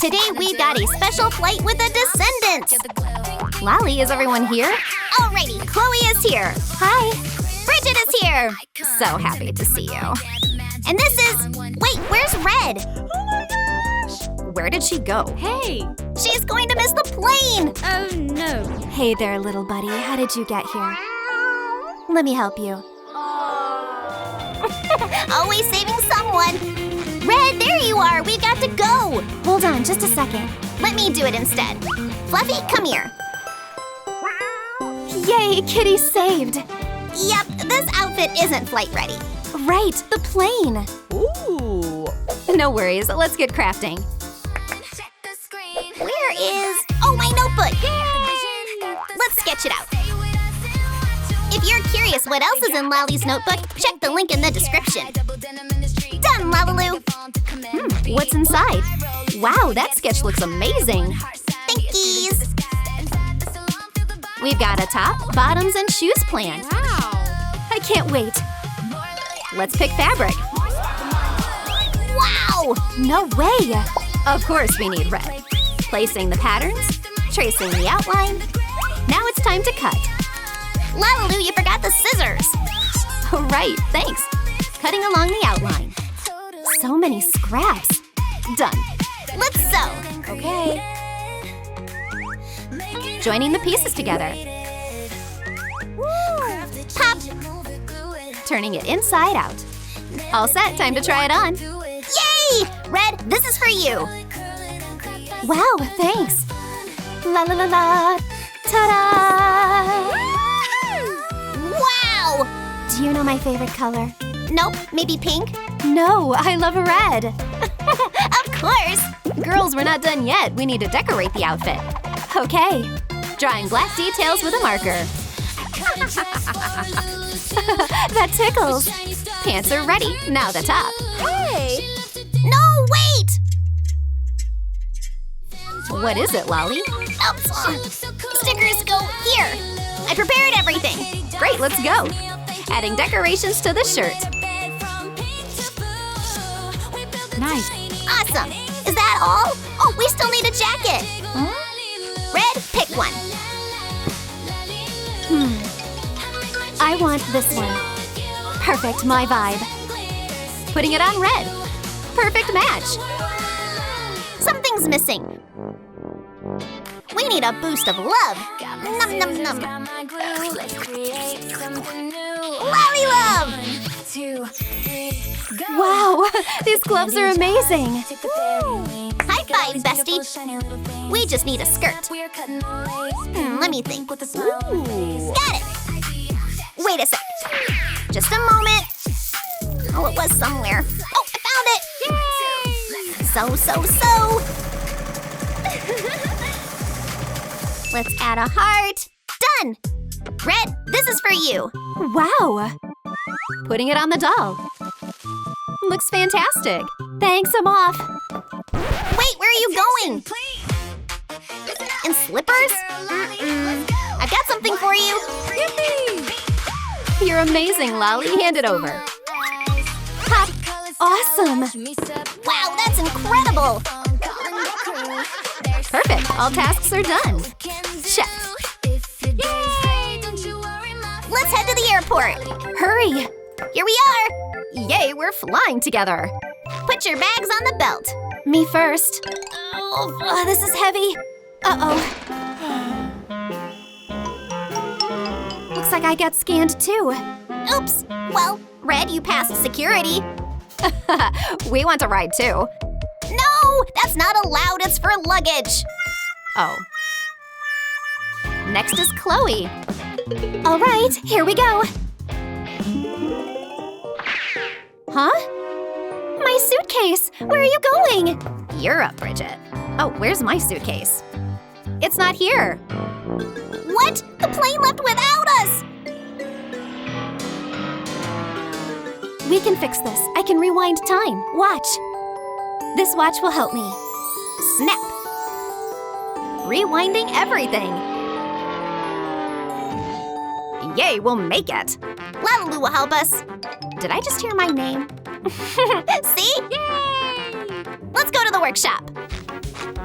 Today we've got a special flight with the Descendants. Lali, is everyone here? Alrighty, Chloe is here. Hi. Bridget is here. So happy to see you. And this is… Wait, where's Red? Oh my gosh! Where did she go? Hey! She's going to miss the plane! Oh no. Hey there, little buddy. How did you get here? Let me help you. Always saving someone. Red, there you are. We've got to go. Hold on just a second. Let me do it instead. Fluffy, come here. Yay, Kitty saved. Yep, this outfit isn't flight ready. Right, the plane. Ooh. No worries, let's get crafting. Where is… Oh, my notebook! Yay! Let's sketch it out. If you're curious what else is in Lali's notebook, check the link in the description. Done, LaLiLu! What's inside? Wow, that sketch looks amazing. Thankies! We've got a top, bottoms, and shoes planned. Wow. I can't wait. Let's pick fabric. Wow! No way! Of course we need red. Placing the patterns, tracing the outline. Now it's time to cut. LaLiLu, you forgot the scissors. Oh, right, thanks. Cutting along the outline. So many scraps. Done. Let's sew. Okay. Joining the pieces together. Pop! Turning it inside out. All set, time to try it on. Yay! Red, this is for you. Wow, thanks. La la la la. Ta-da! Wow! Do you know my favorite color? Nope, maybe pink? No, I love red. Of course! Girls, we're not done yet. We need to decorate the outfit. Okay. Drawing black details with a marker. That tickles. Pants are ready. Now the top. Hey! No, wait! What is it, Lali? Oops. Stickers go here. I prepared everything. Great, let's go. Adding decorations to the shirt. Nice. Awesome. Is that all? Oh, we still need a jacket. Red, pick one. I want this one. Perfect, my vibe. Putting it on red. Perfect match. Something's missing. We need a boost of love. Num num num. Lali love! Wow, these gloves are amazing. High five, bestie. We just need a skirt. Let me think. Ooh. Got it. Wait a sec. Just a moment. Oh, it was somewhere. Oh, I found it. Yay! So. Let's add a heart. Done. Red, this is for you. Wow. Putting it on the doll. Looks fantastic. Thanks, I'm off. Wait, where are you going? In slippers? I've got something for you. You're amazing, Lali. Hand it over. Pop. Awesome. Wow, that's incredible. Perfect. All tasks are done. Check. Yay! Let's head to the airport. Hurry. Here we are. Yay, we're flying together. Put your bags on the belt. Me first. Oh, this is heavy. Uh-oh. Looks like I got scanned too. Oops. Well, Red, you passed security. We want to ride too. No, that's not allowed. It's for luggage. Oh. Next is Chloe. All right, here we go. Huh? My suitcase! Where are you going? Europe, Bridget. Oh, where's my suitcase? It's not here. What? The plane left without us! We can fix this. I can rewind time. Watch. This watch will help me. Snap. Rewinding everything. Yay, we'll make it. LaLiLu will help us. Did I just hear my name? See? Yay! Let's go to the workshop.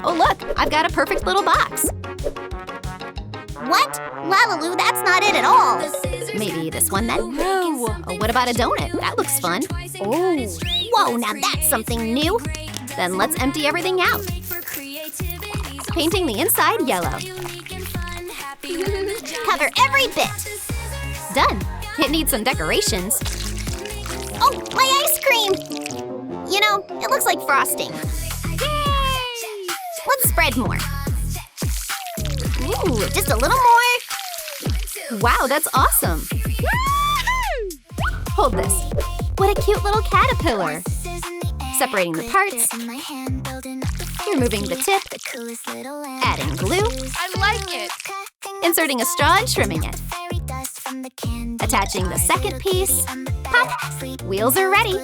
Oh look, I've got a perfect little box. What? LaLiLu, that's not it at all. Maybe this one then? No. Oh, what about a donut? That looks fun. Oh. Whoa, now that's something new. Then let's empty everything out. Painting the inside yellow. Cover every bit. Done. It needs some decorations. Oh, my ice cream! You know, it looks like frosting. Let's spread more. Ooh, just a little more. Wow, that's awesome. Hold this. What a cute little caterpillar. Separating the parts. Removing the tip. Adding glue. I like it. Inserting a straw and trimming it. Attaching the second piece. Pop! Wheels are ready.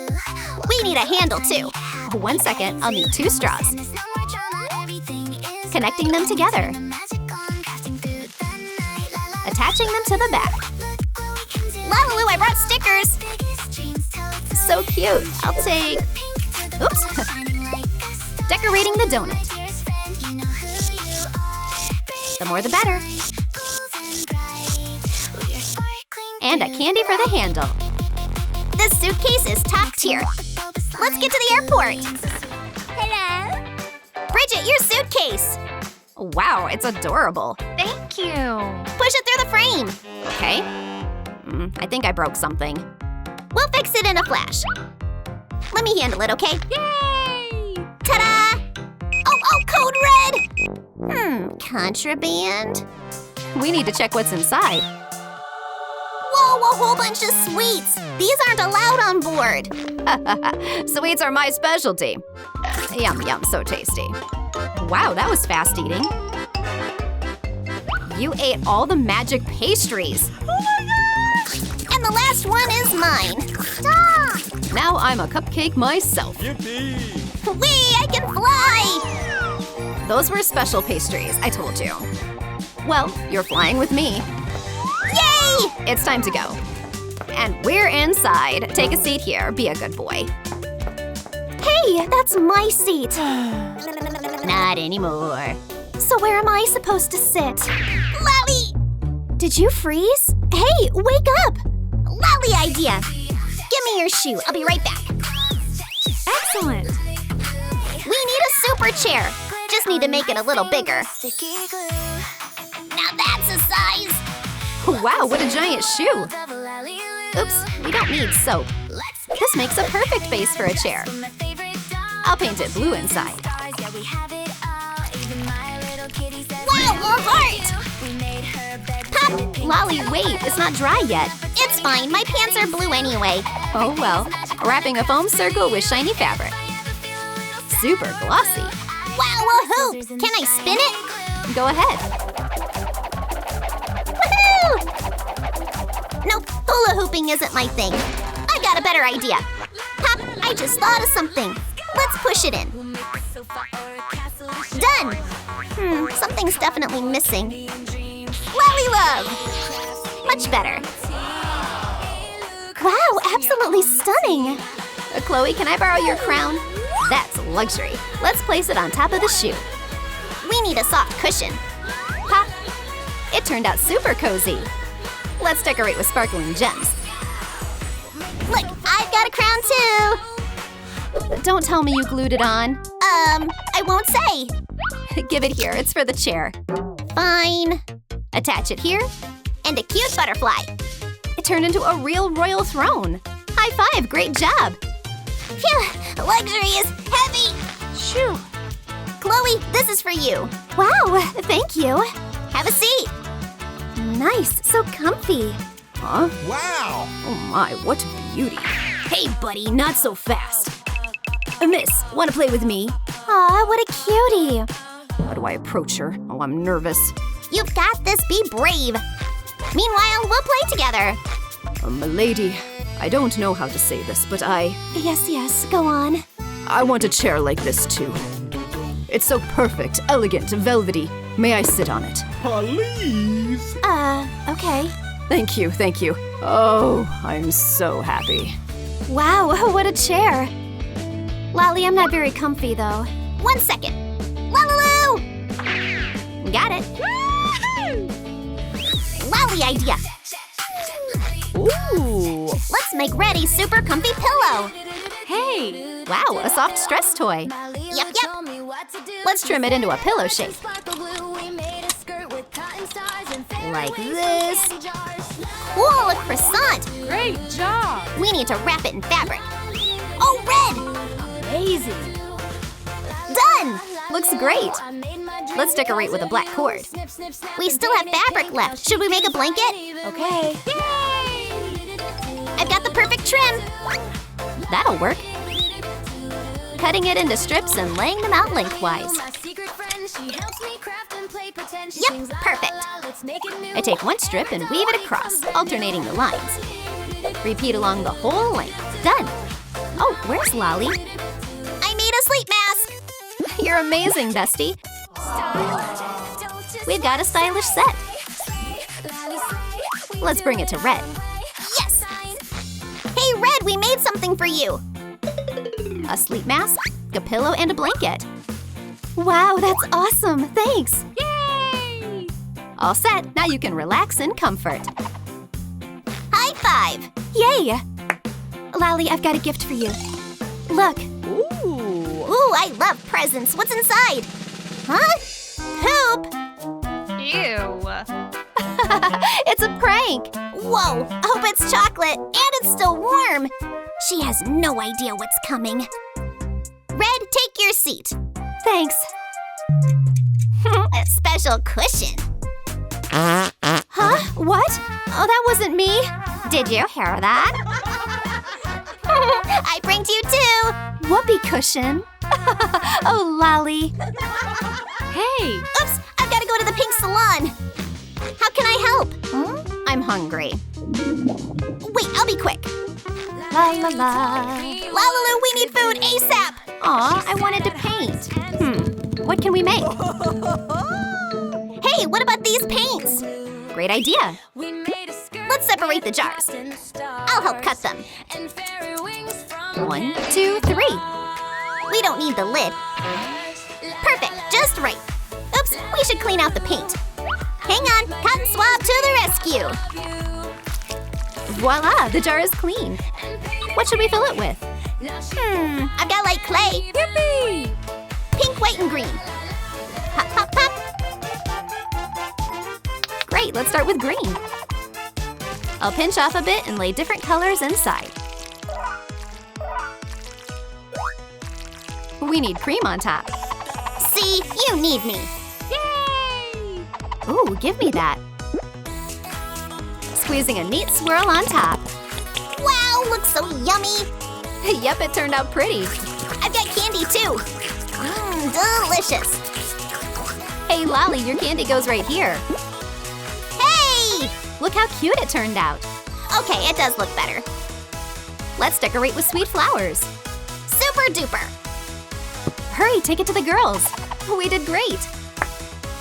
We need a handle too. 1 second, I'll need 2 straws. Connecting them together. Attaching them to the back. LaLiLu, I brought stickers. So cute. I'll take... Oops. Decorating the donut. The more the better. And a candy for the handle. This suitcase is top tier. Let's get to the airport. Hello. Bridget, your suitcase. Wow, it's adorable. Thank you. Push it through the frame. Okay. I think I broke something. We'll fix it in a flash. Let me handle it, okay? Yay! Ta-da! Oh, code red! Contraband. We need to check what's inside. Whoa, a whole bunch of sweets. These aren't allowed on board. Sweets are my specialty. Yum, yum, so tasty. Wow, that was fast eating. You ate all the magic pastries. Oh my gosh! And the last one is mine. Stop! Now I'm a cupcake myself. Yippee! Whee! I can fly! Those were special pastries, I told you. Well, you're flying with me. Yay! It's time to go. And we're inside. Take a seat here. Be a good boy. Hey, that's my seat. Not anymore. So where am I supposed to sit? Lali! Did you freeze? Hey, wake up! Lali idea! Give me your shoe. I'll be right back. Excellent. We need a super chair. Just need to make it a little bigger. Now that's a size. Wow, what a giant shoe. Oops, we don't need soap. This makes a perfect base for a chair. I'll paint it blue inside. Wow, a heart! Pop! Lali, wait, it's not dry yet. It's fine, my pants are blue anyway. Oh well, wrapping a foam circle with shiny fabric. Super glossy. Wow, a hoop! Can I spin it? Go ahead. Woohoo! Nope, hula hooping isn't my thing. I got a better idea. Pop, I just thought of something. Let's push it in. Done! Something's definitely missing. Lali Love! Much better. Wow, absolutely stunning! Chloe, can I borrow your crown? That's luxury. Let's place it on top of the shoe. We need a soft cushion. Pop! It turned out super cozy. Let's decorate with sparkling gems. Look, I've got a crown too! Don't tell me you glued it on. I won't say. Give it here, it's for the chair. Fine. Attach it here, and a cute butterfly. It turned into a real royal throne. High five, great job. Phew, luxury is heavy. Shoo. Chloe, this is for you. Wow, thank you. Have a seat. Nice, so comfy. Huh? Wow! Oh my, what beauty. Hey, buddy, not so fast. Miss, wanna play with me? Aw, what a cutie. How do I approach her? Oh, I'm nervous. You've got this, be brave. Meanwhile, we'll play together. Milady, I don't know how to say this, but Yes, go on. I want a chair like this too. It's so perfect, elegant, velvety. May I sit on it? Please! Okay. Thank you. Oh, I'm so happy. Wow, what a chair. Lali, I'm not very comfy though. 1 second. LaLiLu! Got it. Lali idea. Ooh. Let's make Red a super comfy pillow. Hey. Wow, a soft stress toy. Yep. Let's trim it into a pillow shape. Like this. Cool, a croissant. Great job. We need to wrap it in fabric. Oh, Red! Amazing. Done! Looks great. Let's decorate with a black cord. We still have fabric left. Should we make a blanket? Okay. I've got the perfect trim. That'll work. Cutting it into strips and laying them out lengthwise. Yep, perfect. I take one strip and weave it across, alternating the lines. Repeat along the whole length. Done. Oh, where's Lali? I made a sleep mask. You're amazing, bestie. We've got a stylish set. Let's bring it to Red. Yes! Hey, Red, we made something for you. A sleep mask, a pillow, and a blanket. Wow, that's awesome. Thanks. Yay! All set. Now you can relax in comfort. High five. Yay! Lali, I've got a gift for you. Look. Ooh, I love presents. What's inside? Huh? Poop? Ew. It's a prank. Whoa, I hope it's chocolate and it's still warm. She has no idea what's coming. Red, take your seat. Thanks. A special cushion. Huh? What? Oh, that wasn't me. Did you hear that? I pranked you too. Whoopee cushion. Oh, Lali. Hey. Oops, I've got to go to the pink salon. How can I help? I'm hungry. Wait, I'll be quick. La la la. LaLiLu, we need food ASAP. Aw, I wanted to paint. What can we make? Hey, what about these paints? Great idea. Let's separate the jars. I'll help cut them. 1, 2, 3. We don't need the lid. Perfect, just right. Oops, we should clean out the paint. Hang on, cotton swab to the rescue. Voila, the jar is clean. What should we fill it with? I've got light clay. Yippee! Pink, white, and green. Pop, pop, pop. Great, let's start with green. I'll pinch off a bit and lay different colors inside. We need cream on top. See, you need me. Yay! Ooh, give me that. Squeezing a neat swirl on top. Wow, looks so yummy. Yep, it turned out pretty. I've got candy too. Delicious. Hey, Lali, your candy goes right here. Hey! Look how cute it turned out. Okay, it does look better. Let's decorate with sweet flowers. Super duper. Hurry, take it to the girls. We did great.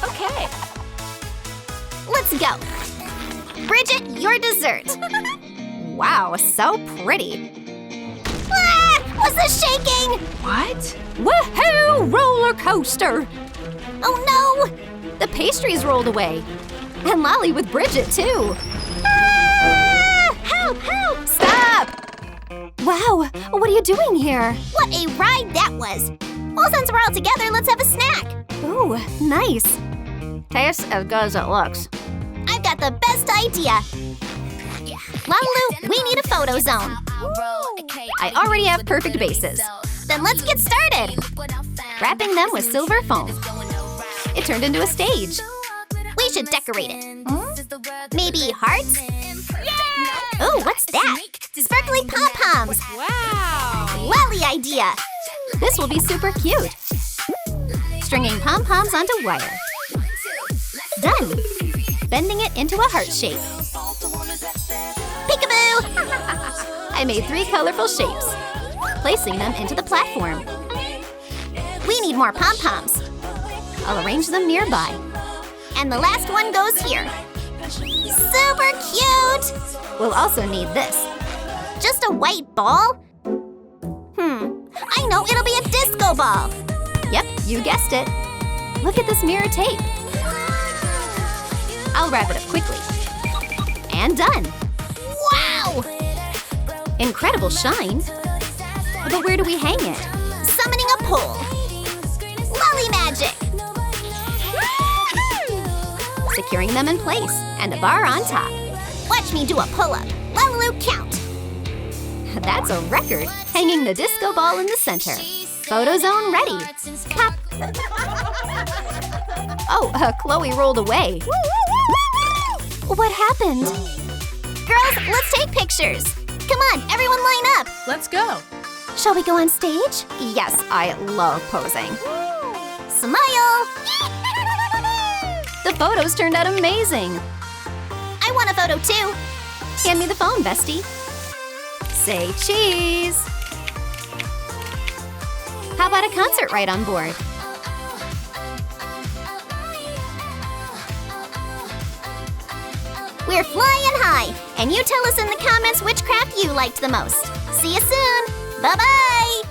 Okay. Let's go. Bridget, your dessert. Wow, so pretty. Ah! Was this shaking? What? Woohoo! Roller coaster! Oh no! The pastries rolled away. And Lali with Bridget, too. Ah! Help! Help! Stop! Wow, what are you doing here? What a ride that was! Well, since we're all together, let's have a snack. Ooh, nice. Tastes as good as it looks. I've got the best idea. LaLiLu, we need a photo zone. I already have perfect bases. Then let's get started. Wrapping them with silver foam. It turned into a stage. We should decorate it. Maybe hearts? Ooh, what's that? Sparkly pom-poms. Wow! Lali idea. This will be super cute. Stringing pom-poms onto wire. Done. Bending it into a heart shape. Peekaboo! I made 3 colorful shapes. Placing them into the platform. We need more pom-poms. I'll arrange them nearby. And the last one goes here. Super cute! We'll also need this. Just a white ball? I know, it'll be a disco ball. Yep, you guessed it. Look at this mirror tape. I'll wrap it up quickly. And done. Wow! Incredible shine. But where do we hang it? Summoning a pole. Lolly magic! Securing them in place and a bar on top. Watch me do a pull-up. LaLiLu count. That's a record. Hanging the disco ball in the center. Photo zone ready. Pop. Oh, Chloe rolled away. What happened? Girls, let's take pictures. Come on, everyone line up. Let's go. Shall we go on stage? Yes, I love posing. Smile! The photos turned out amazing. I want a photo too. Hand me the phone, bestie. Say cheese. How about a concert right on board? We're flying high, and you tell us in the comments which craft you liked the most. See you soon. Bye-bye.